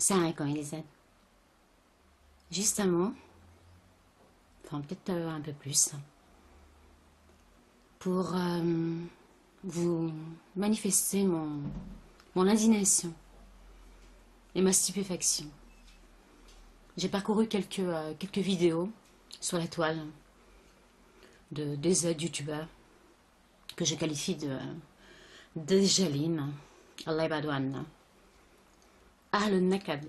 quand il les aide. Juste un mot, enfin peut-être un peu plus, pour vous manifester mon indignation et ma stupéfaction. J'ai parcouru quelques vidéos sur la toile des youtubeurs que je qualifie de jalines, Allah yabadou anna, Ahl nakad,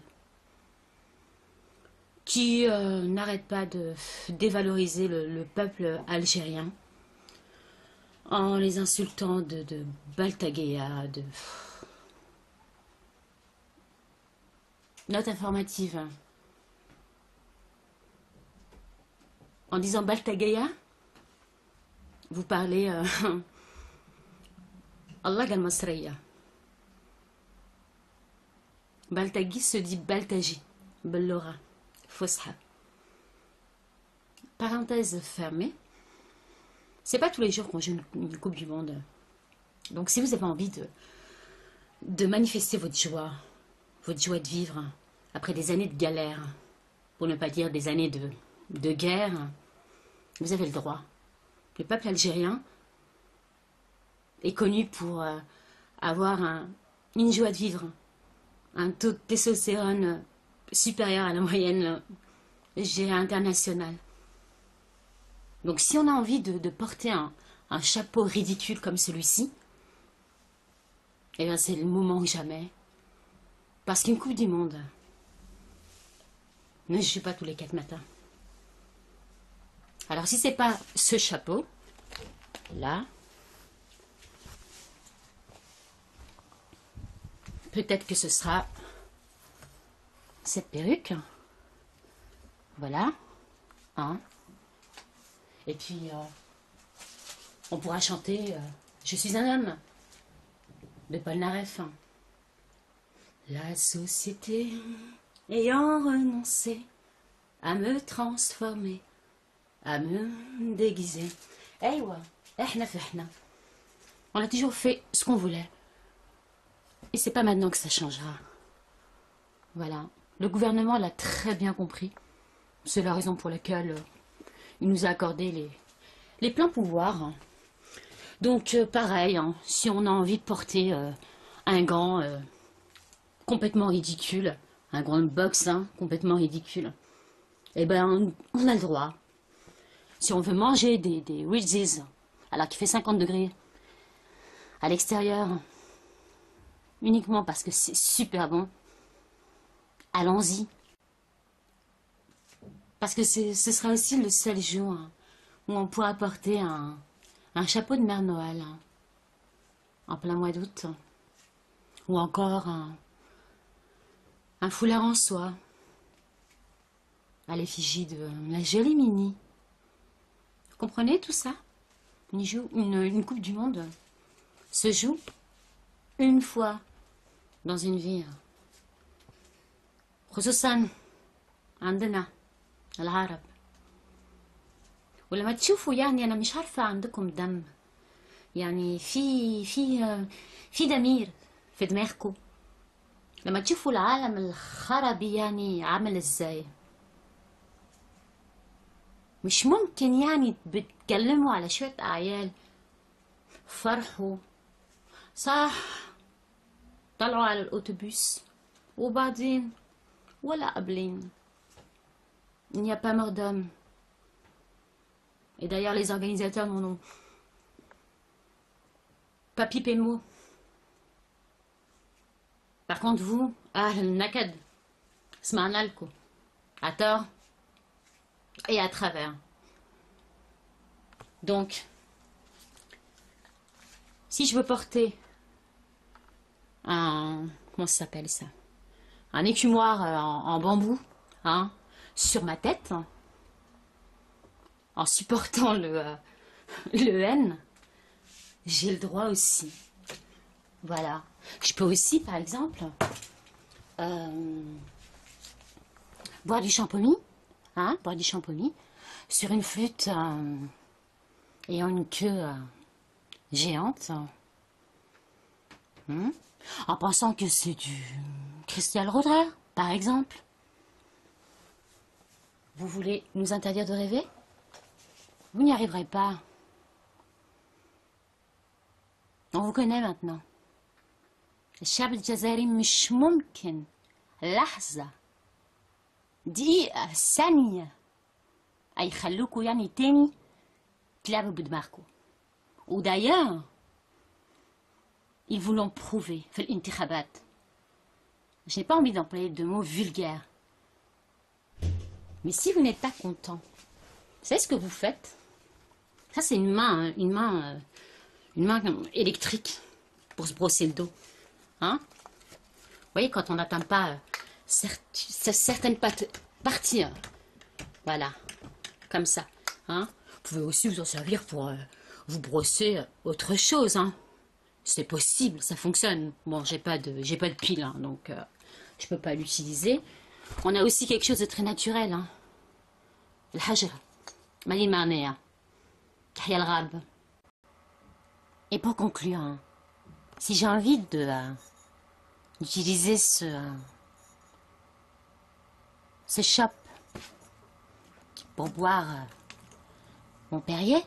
qui n'arrête pas de dévaloriser le peuple algérien en les insultant de Baltagueya, de... Note informative. En disant Baltagueya, vous parlez Allah gal Masriya. Baltagui se dit Baltaji, Bellora, Fosha. Parenthèse fermée. C'est pas tous les jours qu'on joue une Coupe du Monde. Donc si vous avez envie de manifester votre joie de vivre, après des années de galère, pour ne pas dire des années de guerre, vous avez le droit. Le peuple algérien est connu pour avoir une joie de vivre, un taux de testostérone supérieur à la moyenne, je dirais, internationale. Donc si on a envie de porter un chapeau ridicule comme celui-ci, eh bien c'est le moment ou jamais. Parce qu'une Coupe du Monde ne se joue pas tous les 4 matins. Alors si c'est pas ce chapeau, là, peut-être que ce sera cette perruque. Voilà. Hein. Et puis, on pourra chanter Je suis un homme de Paul Naref. La société ayant renoncé à me transformer, à me déguiser. Aïwa, ehna fehna. On a toujours fait ce qu'on voulait. Et c'est pas maintenant que ça changera. Voilà. Le gouvernement l'a très bien compris. C'est la raison pour laquelle il nous a accordé les pleins pouvoirs. Donc, pareil, hein, si on a envie de porter un gant complètement ridicule, un gant de boxe complètement ridicule, eh ben, on a le droit. Si on veut manger des Reese's, alors qu'il fait 50 degrés à l'extérieur, uniquement parce que c'est super bon, allons-y. Parce que ce sera aussi le seul jour où on pourra porter un chapeau de Mère Noël en plein mois d'août. Ou encore un foulard en soie à l'effigie de la jolie Mini. Vous comprenez tout ça? Une Coupe du Monde se joue une fois dans une vie. خصوصا عندنا العرب. ولما تشوفوا يعني أنا مش عارفة عندكم دم، يعني في ضمير في دماغكم لما تشوفوا العالم الخربي يعني عامل ازاي. مش ممكن يعني بتكلموا على شوية عيال فرحوا صح طلعوا على الأوتوبيس وبعدين ولا قابلين. Il n'y a pas mort d'homme. Et d'ailleurs, les organisateurs n'en ont pas pipé mot. Par contre, vous, nakad, smarna lko, à tort et à travers. Donc, si je veux porter un, comment ça s'appelle ça, un écumoire en bambou, hein, sur ma tête, en supportant le N, j'ai le droit aussi. Voilà. Je peux aussi, par exemple, boire du champomis, hein, boire du champomis sur une flûte ayant une queue géante, en pensant que c'est du Christian Roder. Par exemple, vous voulez nous interdire de rêver? Vous n'y arriverez pas. On vous connaît maintenant. الشعب الجزائري مش ممكن لحظة دقيقة ثانية هيخلوكوا يعني تاني تلعبوا بدماغكوا. ودايوغ ils vous l'ont prouvé في الانتخابات. Je n'ai pas envie d'employer de mots vulgaires. Mais si vous n'êtes pas content, vous savez ce que vous faites? Ça c'est une main, hein, une main électrique pour se brosser le dos. Hein? Vous voyez, quand on n'atteint pas certaines parties, voilà, comme ça. Hein? Vous pouvez aussi vous en servir pour vous brosser autre chose. Hein? C'est possible, ça fonctionne. Bon, j'ai pas de pile, hein, donc je peux pas l'utiliser. On a aussi quelque chose de très naturel. Hein? الحجر مالي معناها تحيا الغاب. Et pour conclure, hein, si j'ai envie d'utiliser ce shop pour boire mon Perrier,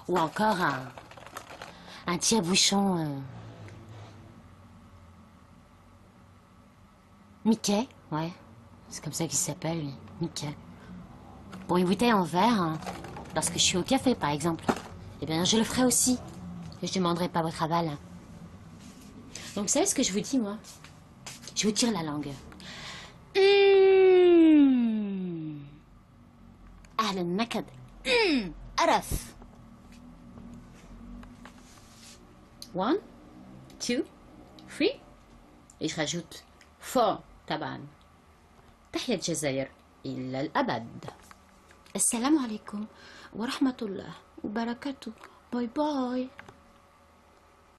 ou encore un tire-bouchon Mickey, ouais, c'est comme ça qu'il s'appelle, lui, Mickey. Pour une bouteille en verre, hein, lorsque je suis au café par exemple, eh bien je le ferai aussi. Et je ne demanderai pas votre aval. Donc vous savez ce que je vous dis, moi? Je vous tire la langue. أهل النكد قرف. 1 2 3 et je rajoute 4 طبعا. تحيا الجزائر إلى الأبد. السلام عليكم ورحمة الله وبركاته. باي باي.